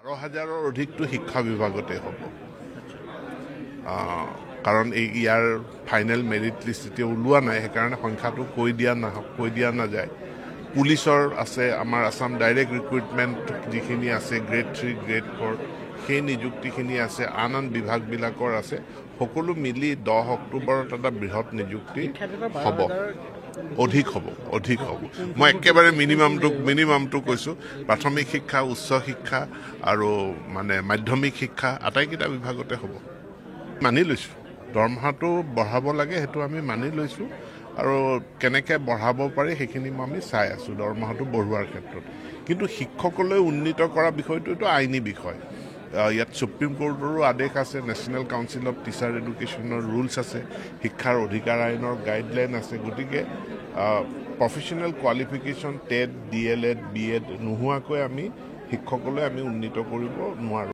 12,000-ৰ অধিকটো শিক্ষা বিভাগতে হ'ব কাৰণ ইয়াৰ ফাইনেল মেৰিট লিষ্ট এতিয়া ওলোৱা নাই সেইকাৰণে সংখ্যাটো কৈ দিয়া নাযায় পুলিচৰ আছে আমাৰ আসাম ডাইৰেক্ট ৰিক্ৰুটমেণ্ট যিখিনি আছে গ্ৰেড 3 গ্ৰেড 4 সেই নিযুক্তিখিনি আছে আন বিভাগবিলাকৰ আছে সকলো মিলি 10 অক্টোবৰত এটা বৃহৎ নিযুক্তি হ'ব অধিক হ'ব মই একেবাৰে মিনিমামটো কৈছোঁ প্ৰাথমিক শিক্ষা উচ্চ শিক্ষা আৰু মানে মাধ্যমিক শিক্ষা আটাইকেইটা বিভাগতে হ'ব মানি লৈছোঁ দৰমহাটো বঢ়াব লাগে সেইটো আমি মানি লৈছোঁ আৰু কেনেকৈ বঢ়াব পাৰি সেইখিনি আমি চাই আছোঁ দৰমহাটো বঢ়োৱাৰ ক্ষেত্ৰত কিন্তু শিক্ষকলৈ উন্নীত কৰা বিষয়টো এইটো আইনী বিষয় ইয়াত সুপ্ৰিম কোৰ্টৰো আদেশ আছে নেশ্যনেল কাউন্সিল অফ টিচাৰ এডুকেশ্যনৰ ৰুলছ আছে শিক্ষাৰ অধিকাৰ আইনৰ গাইডলাইন আছে গতিকে professional qualification TET DLED BEd নোহোৱাকৈ আমি শিক্ষকলৈ আমি উন্নীত কৰিব নোৱাৰোঁ